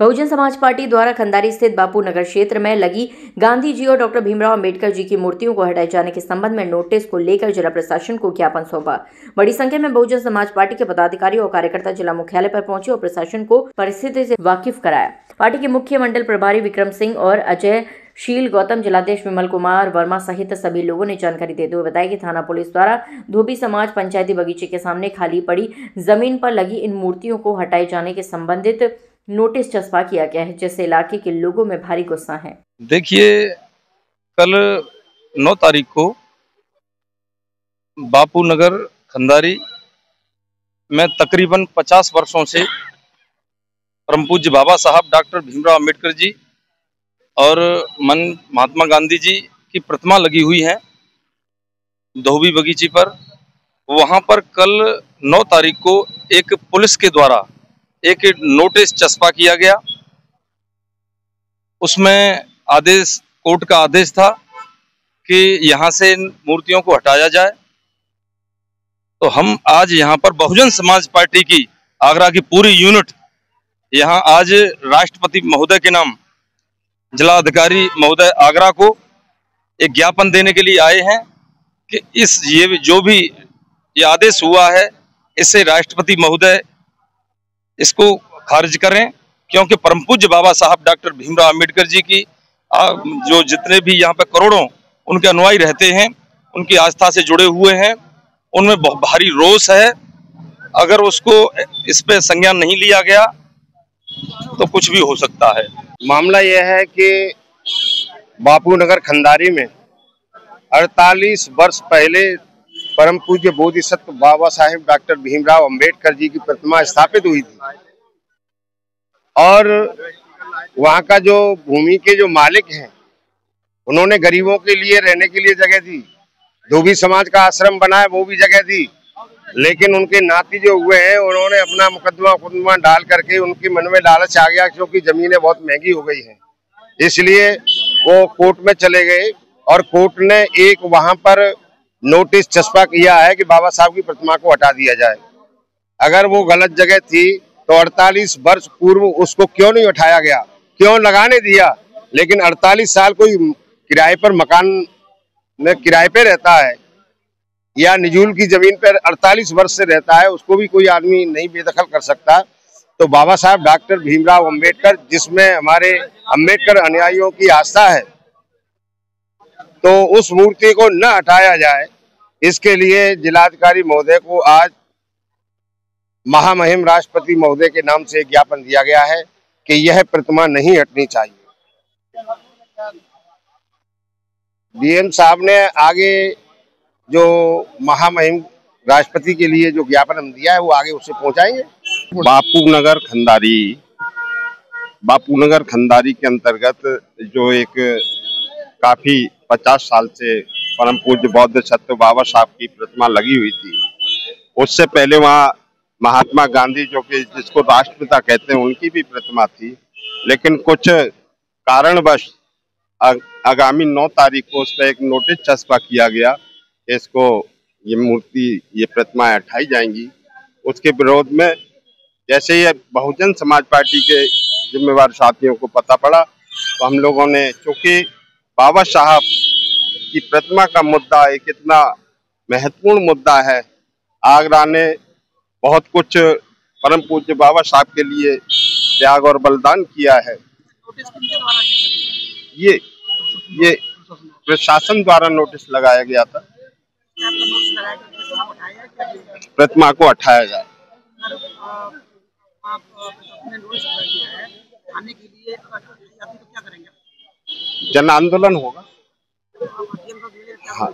Bahujan Samaj party द्वारा खंदारी स्थित बापू नगर क्षेत्र में लगी गांधी जी और डॉक्टर भीमराव अंबेडकर जी की मूर्तियों को हटाए जाने के संबंध में नोटिस को लेकर जिला प्रशासन को ज्ञापन सौंपा। बड़ी संख्या में बहुजन समाज पार्टी के पदाधिकारी और कार्यकर्ता जिला मुख्यालय पर पहुंचे और प्रशासन को परिस्थिति से वाकिफ कराया। पार्टी के मुख्य मंडल प्रभारी विक्रम सिंह और अजय शील गौतम, जिलाध्यक्ष विमल कुमार वर्मा सहित सभी लोगों ने जानकारी देते हुए बताया कि थाना पुलिस द्वारा धोबी समाज पंचायती बगीचे के सामने खाली पड़ी जमीन पर लगी इन मूर्तियों को हटाए जाने के संबंधित नोटिस चस्पा किया गया है, जिससे इलाके के लोगों में भारी गुस्सा है। देखिए, कल 9 तारीख को बापू नगर खंदारी में तकरीबन 50 वर्षों से परम पूज्य बाबा साहब डॉक्टर भीमराव अंबेडकर जी और महात्मा गांधी जी की प्रतिमा लगी हुई है धोबी बगीचे पर। वहां पर कल 9 तारीख को एक पुलिस के द्वारा एक नोटिस चस्पा किया गया। उसमें कोर्ट का आदेश था कि यहां से मूर्तियों को हटाया जाए। तो हम आज यहां पर बहुजन समाज पार्टी की आगरा की पूरी यूनिट यहां आज राष्ट्रपति महोदय के नाम जिला अधिकारी महोदय आगरा को एक ज्ञापन देने के लिए आए हैं कि ये जो भी ये आदेश हुआ है इससे राष्ट्रपति महोदय इसको खारिज करें, क्योंकि परम पूज्य बाबा साहब डॉक्टर भीमराव अंबेडकर जी की जो जितने भी यहाँ पे करोड़ों उनके अनुयायी रहते हैं, उनकी आस्था से जुड़े हुए हैं, उनमें बहुत भारी रोष है। अगर उसको इस पे संज्ञान नहीं लिया गया तो कुछ भी हो सकता है। मामला यह है कि बापू नगर खंदारी में 48 वर्ष पहले परम पूज्य बोधिसत्व बाबा साहेब डॉक्टर भीमराव अंबेडकर जी की प्रतिमा स्थापित हुई थी और वहां का जो भूमि के जो मालिक हैं उन्होंने गरीबों के लिए रहने के लिए जगह दी, धोबी समाज का आश्रम बनाया वो भी जगह दी, लेकिन उनके नाती जो हुए हैं उन्होंने अपना मुकदमा डाल करके उनके मन में लालच आ गया, क्योंकि जमीनें बहुत महंगी हो गई हैं, इसलिए वो कोर्ट में चले गए और कोर्ट ने एक वहां पर नोटिस चस्पा किया है कि बाबा साहब की प्रतिमा को हटा दिया जाए। अगर वो गलत जगह थी तो 48 वर्ष पूर्व उसको क्यों नहीं उठाया गया, क्यों लगाने दिया? लेकिन 48 साल कोई किराए पर मकान में किराए पे रहता है या निजूल की जमीन पर 48 वर्ष से रहता है, उसको भी कोई आदमी नहीं बेदखल कर सकता। तो बाबा साहब डॉक्टर भीमराव अंबेडकर, जिसमें हमारे अंबेडकर अनुयायियों की आस्था है, तो उस मूर्ति को न हटाया जाए, इसके लिए जिलाधिकारी महोदय को आज महामहिम राष्ट्रपति महोदय के नाम से ज्ञापन दिया गया है कि यह प्रतिमा नहीं हटनी चाहिए। डीएम साहब ने आगे जो महामहिम राष्ट्रपति के लिए जो ज्ञापन हम दिया है वो आगे उससे पहुंचाएंगे। बापू नगर खंदारी के अंतर्गत जो एक काफी 50 साल से परम पूज्य बोधिसत्व बाबा साहब की प्रतिमा लगी हुई थी, उससे पहले वहाँ महात्मा गांधी जो कि जिसको राष्ट्रपिता कहते हैं उनकी भी प्रतिमा थी, लेकिन कुछ कारणवश आगामी 9 तारीख को उस पर एक नोटिस चस्पा किया गया कि इसको ये प्रतिमाएं हटाई जाएंगी। उसके विरोध में जैसे ये बहुजन समाज पार्टी के जिम्मेवार साथियों को पता पड़ा तो हम लोगों ने, चूंकि बाबा साहब की प्रतिमा का मुद्दा एक इतना महत्वपूर्ण मुद्दा है, आगरा ने बहुत कुछ परम पूज्य बाबा साहब के लिए त्याग और बलिदान किया है। ये प्रशासन द्वारा नोटिस लगाया गया था, प्रतिमा को हटाया जाए। जन आंदोलन होगा। हाँ,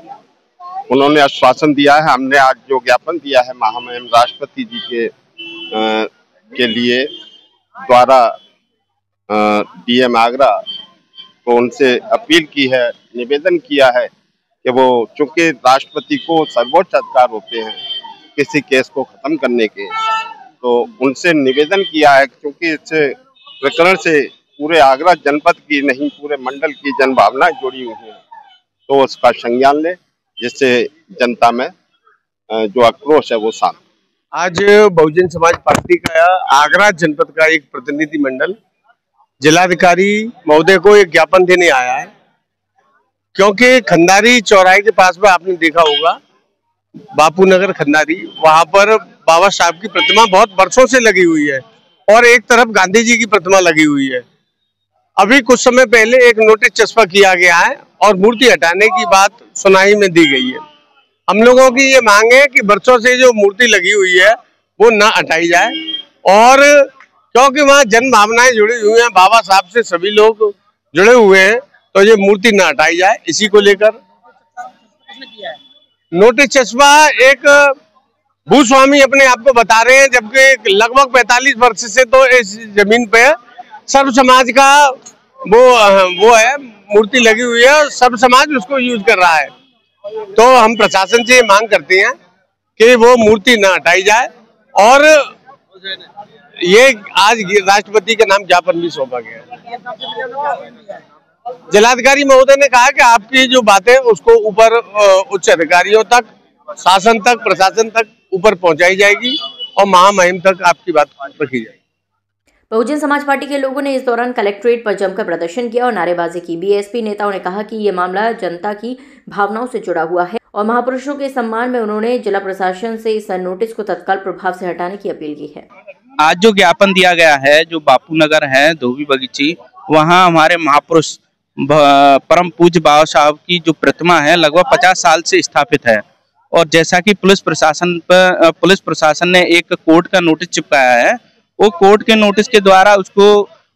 उन्होंने आश्वासन दिया है, हमने आज जो ज्ञापन दिया है महामहिम राष्ट्रपति जी के लिए द्वारा डीएम आगरा को उनसे अपील की है, निवेदन किया है कि वो, चूंकि राष्ट्रपति को सर्वोच्च अधिकार होते हैं किसी केस को खत्म करने के, तो उनसे निवेदन किया है क्योंकि इस प्रकरण से पूरे आगरा जनपद की नहीं पूरे मंडल की जनभावना जुड़ी हुई है, तो उसका संज्ञान ले, जिससे जनता में जो आक्रोश है वो शांत। आज बहुजन समाज पार्टी का आगरा जनपद का एक प्रतिनिधि मंडल जिलाधिकारी महोदय को एक ज्ञापन देने आया है, क्योंकि खंडारी चौराहे के पास में आपने देखा होगा बापू नगर खंडारी, वहां पर बाबा साहब की प्रतिमा बहुत वर्षों से लगी हुई है और एक तरफ गांधी जी की प्रतिमा लगी हुई है। अभी कुछ समय पहले एक नोटिस चस्पा किया गया है और मूर्ति हटाने की बात सुनाई में दी गई है। हम लोगों की ये मांग है कि वर्षों से जो मूर्ति लगी हुई है वो ना हटाई जाए, और क्योंकि वहाँ जन भावनाएं जुड़ी हुई हैं, बाबा साहब से सभी लोग जुड़े हुए हैं, तो ये मूर्ति ना हटाई जाए। इसी को लेकर नोटिस चस्पा एक भूस्वामी अपने आप को बता रहे हैं, जबकि लगभग 45 वर्ष से तो इस जमीन पे सर्व समाज का वो है, मूर्ति लगी हुई है, सर्व समाज उसको यूज कर रहा है। तो हम प्रशासन से मांग करते हैं कि वो मूर्ति ना हटाई जाए, और ये आज राष्ट्रपति के नाम ज्ञापन भी सौंपा गया है। जिलाधिकारी महोदय ने कहा कि आपकी जो बातें उसको ऊपर उच्च अधिकारियों तक, शासन तक, प्रशासन तक ऊपर पहुंचाई जाएगी और महामहिम तक आपकी बात रखी जाएगी। बहुजन समाज पार्टी के लोगों ने इस दौरान कलेक्ट्रेट पर जमकर प्रदर्शन किया और नारेबाजी की। बीएसपी नेताओं ने कहा कि ये मामला जनता की भावनाओं से जुड़ा हुआ है और महापुरुषों के सम्मान में उन्होंने जिला प्रशासन से इस नोटिस को तत्काल प्रभाव से हटाने की अपील की है। आज जो ज्ञापन दिया गया है, जो बापू नगर है धोबी बगीची, वहाँ हमारे महापुरुष परम पूज्य बाबा साहब की जो प्रतिमा है लगभग 50 साल से स्थापित है, और जैसा कि पुलिस प्रशासन ने एक कोर्ट का नोटिस चिपकाया है, वो कोर्ट के नोटिस के द्वारा उसको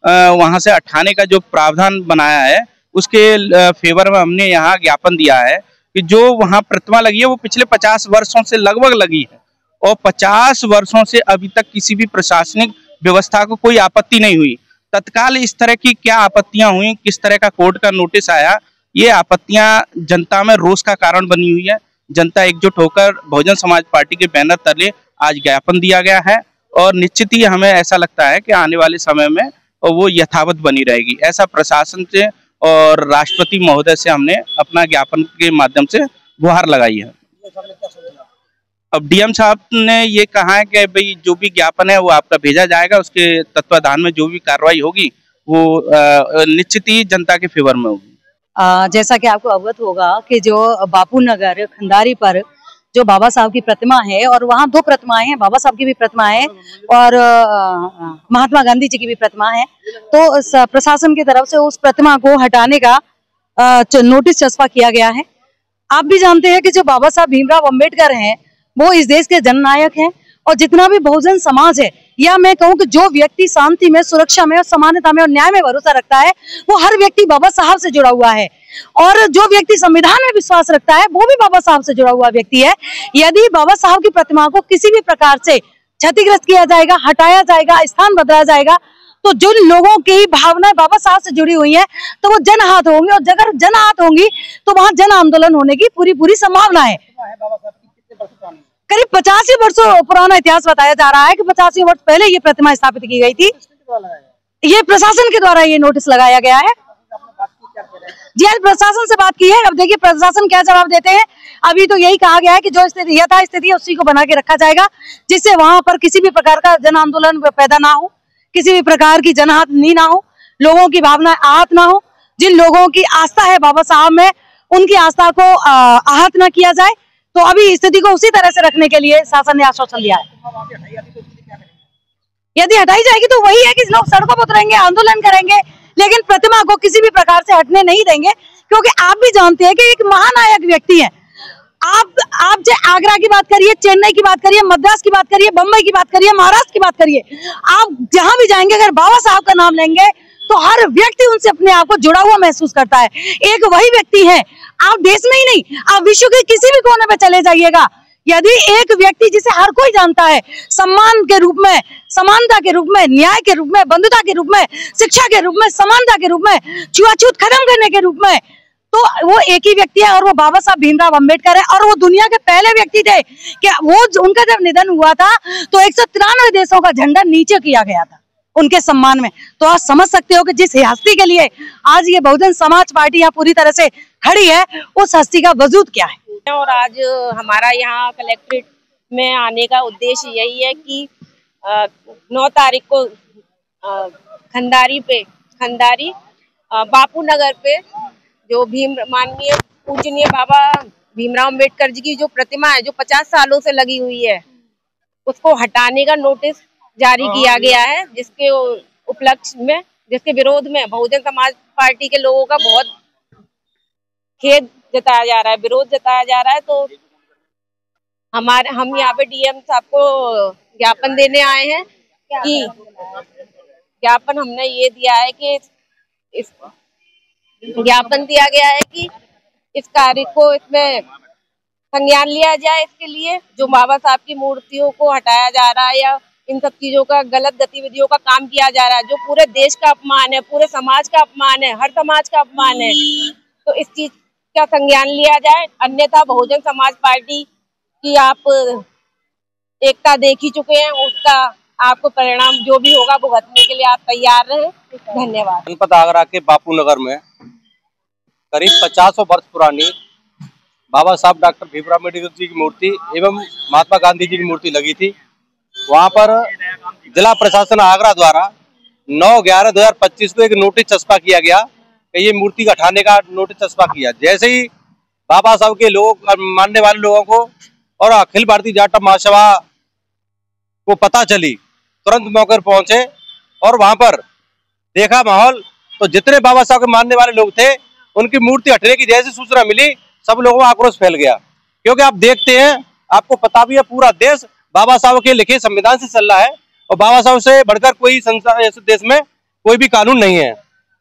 वहां से हटाने का जो प्रावधान बनाया है उसके फेवर में हमने यहाँ ज्ञापन दिया है कि जो वहाँ प्रतिमा लगी है वो पिछले 50 वर्षों से लगभग लगी है, और 50 वर्षों से अभी तक किसी भी प्रशासनिक व्यवस्था को कोई आपत्ति नहीं हुई। तत्काल इस तरह की क्या आपत्तियां हुई, किस तरह का कोर्ट का नोटिस आया, ये आपत्तियां जनता में रोष का कारण बनी हुई है। जनता एकजुट होकर बहुजन समाज पार्टी के बैनर तले आज ज्ञापन दिया गया है, और निश्चित ही हमें ऐसा लगता है कि आने वाले समय में वो यथावत बनी रहेगी। ऐसा प्रशासन से और राष्ट्रपति महोदय से हमने अपना ज्ञापन के माध्यम से गुहार लगाई है। अब डीएम साहब ने ये कहा है कि भाई जो भी ज्ञापन है वो आपका भेजा जाएगा, उसके तत्वाधान में जो भी कार्रवाई होगी वो निश्चित ही जनता के फेवर में होगी। जैसा कि आपको अवगत होगा कि जो बापू नगर खंडारी पर जो बाबा साहब की प्रतिमा है, और वहाँ 2 प्रतिमाएं हैं, बाबा साहब की भी प्रतिमा है और महात्मा गांधी जी की भी प्रतिमा है, तो प्रशासन की तरफ से उस प्रतिमा को हटाने का नोटिस चस्पा किया गया है। आप भी जानते हैं कि जो बाबा साहब भीमराव अंबेडकर हैं वो इस देश के जननायक हैं, और जितना भी बहुजन समाज है, या मैं कहूँ कि जो व्यक्ति शांति में, सुरक्षा में और समानता में और न्याय में भरोसा रखता है, वो हर व्यक्ति बाबा साहब से जुड़ा हुआ है, और जो व्यक्ति संविधान में विश्वास रखता है वो भी बाबा साहब से जुड़ा हुआ व्यक्ति है। यदि बाबा साहब की प्रतिमा को किसी भी प्रकार से क्षतिग्रस्त किया जाएगा, हटाया जाएगा, स्थान बदला जाएगा, तो जो लोगों की भावनाएं बाबा साहब से जुड़ी हुई है तो वो जन हाथ होंगी, और अगर जन हाथ होंगी तो वहां जन आंदोलन होने की पूरी संभावना है। करीब 85 वर्षों पुराना इतिहास बताया जा रहा है कि 85 वर्ष पहले ये प्रतिमा स्थापित की गई थी। ये प्रशासन के द्वारा ये नोटिस लगाया गया है। जी आज प्रशासन से बात की है, अब देखिए प्रशासन क्या जवाब देते हैं। अभी तो यही कहा गया है कि जो स्थिति यथास्थिति है उसी को बना के रखा जाएगा, जिससे वहां पर किसी भी प्रकार का जन आंदोलन पैदा ना हो, किसी भी प्रकार की जनहानि ना हो, लोगों की भावना आहत ना हो। जिन लोगों की आस्था है बाबा साहब में, उनकी आस्था को आहत ना किया जाए। तो अभी स्थिति को उसी तरह से रखने के लिए शासन ने आश्वासन दिया है। यदि हटाई जाएगी तो वही है कि लोग सड़कों पर उतरेंगे, आंदोलन करेंगे, लेकिन प्रतिमा को किसी भी प्रकार से हटने नहीं देंगे, क्योंकि आप भी जानते हैं कि एक महानायक व्यक्ति है। आप चाहे आगरा की बात करिए, चेन्नई की बात करिए, मद्रास की बात करिए, बम्बई की बात करिए, महाराष्ट्र की बात करिए, आप जहां भी जाएंगे अगर बाबा साहब का नाम लेंगे तो हर व्यक्ति उनसे अपने आप को जुड़ा हुआ महसूस करता है। एक वही व्यक्ति है, आप देश में ही नहीं, आप विश्व के किसी भी कोने में चले जाइएगा, यदि एक व्यक्ति जिसे हर कोई जानता है, सम्मान के रूप में, समानता के रूप में, न्याय के रूप में, बंधुता के रूप में, शिक्षा के रूप में, समानता के रूप में, छुआछूत खत्म करने के रूप में, तो वो एक ही व्यक्ति है और वो बाबा साहब भीमराव अंबेडकर है। और वो दुनिया के पहले व्यक्ति थे कि वो उनका जब निधन हुआ था तो 193 देशों का झंडा नीचे किया गया था उनके सम्मान में। तो आप समझ सकते हो कि जिस हस्ती के लिए आज ये बहुजन समाज पार्टी यहाँ पूरी तरह से खड़ी है, उस हस्ती का वजूद क्या है। और आज हमारा यहाँ कलेक्ट्रेट में आने का उद्देश्य यही है कि 9 तारीख को खंडारी बापू नगर पे जो माननीय पूजनीय बाबा भीमराव अम्बेडकर जी की जो प्रतिमा है, जो 50 सालों से लगी हुई है, उसको हटाने का नोटिस जारी किया गया है, जिसके उपलक्ष्य में, जिसके विरोध में बहुजन समाज पार्टी के लोगों का बहुत खेद जताया जा रहा है, विरोध जताया जा रहा है। तो हम यहाँ पे डीएम साहब को ज्ञापन देने आए हैं कि ज्ञापन हमने ये दिया है कि इस ज्ञापन दिया गया है कि इस कार्य को इसमें संज्ञान लिया जाए। इसके लिए जो बाबा साहब की मूर्तियों को हटाया जा रहा है या इन सब चीजों का गलत गतिविधियों का काम किया जा रहा है, जो पूरे देश का अपमान है, पूरे समाज का अपमान है, हर समाज का अपमान है, तो इस चीज का संज्ञान लिया जाए। अन्यथा बहुजन समाज पार्टी की आप एकता देख ही चुके हैं, उसका आपको परिणाम जो भी होगा भुगतने के लिए आप तैयार रहें। धन्यवाद। जनपद आगरा के बापू नगर में करीब 50 वर्ष पुरानी बाबा साहब डॉक्टर भीमराव अम्बेडकर जी की मूर्ति एवं महात्मा गांधी जी की मूर्ति लगी थी। वहां पर जिला प्रशासन आगरा द्वारा 9/11/2025 को एक नोटिस चस्पा किया गया कि ये मूर्ति हटाने का नोटिस चस्पा किया। जैसे ही बाबा साहब के लोग मानने वाले लोगों को और अखिल भारतीय जाट महासभा को पता चली, तुरंत मौके पर पहुंचे और वहां पर देखा माहौल, तो जितने बाबा साहब के मानने वाले लोग थे उनकी मूर्ति हटने की जैसी सूचना मिली, सब लोगों में आक्रोश फैल गया। क्योंकि आप देखते हैं, आपको पता भी है, पूरा देश बाबा साहब के लिखे संविधान से चल रहा है और बाबा साहब से बढ़कर कोई संस्था इस देश में कोई भी कानून नहीं है।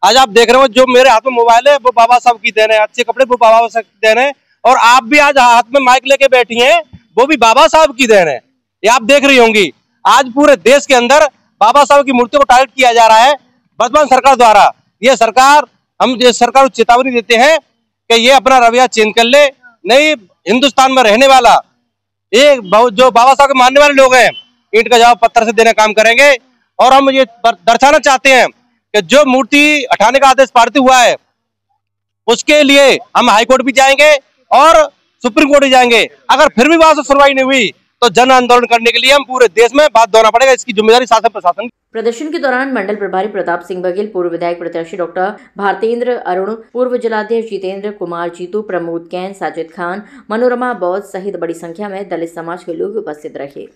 आज आप देख रहे हो जो मेरे हाथ में मोबाइल है वो बाबा साहब की देन है, अच्छे कपड़े वो बाबा साहब की देन है, और आप भी आज हाथ में माइक लेके बैठी हैं वो भी बाबा साहब की देन है। ये आप देख रही होंगी, आज पूरे देश के अंदर बाबा साहब की मूर्ति को टारगेट किया जा रहा है वर्तमान सरकार द्वारा। ये सरकार, हम ये सरकार को चेतावनी देते हैं कि ये अपना रवैया चेंज कर ले, नहीं हिंदुस्तान में रहने वाला ये जो बाबा साहब के मानने वाले लोग हैं ईंट का जवाब पत्थर से देने का काम करेंगे। और हम ये दर्शाना चाहते हैं कि जो मूर्ति हटाने का आदेश पारित हुआ है उसके लिए हम हाईकोर्ट भी जाएंगे और सुप्रीम कोर्ट भी जाएंगे। अगर फिर भी वहां से सुनवाई नहीं हुई तो जन आंदोलन करने के लिए हम पूरे देश में बात दोहराना पड़ेगा। इसकी जिम्मेदारी शासन प्रशासन। प्रदर्शन के दौरान मंडल प्रभारी प्रताप सिंह बघेल, पूर्व विधायक प्रत्याशी डॉक्टर भारतेंद्र अरुण, पूर्व जिलाध्यक्ष जितेंद्र कुमार जीतू, प्रमोद कैन, साजिद खान, मनोरमा बौद्ध सहित बड़ी संख्या में दलित समाज के लोग उपस्थित रहे।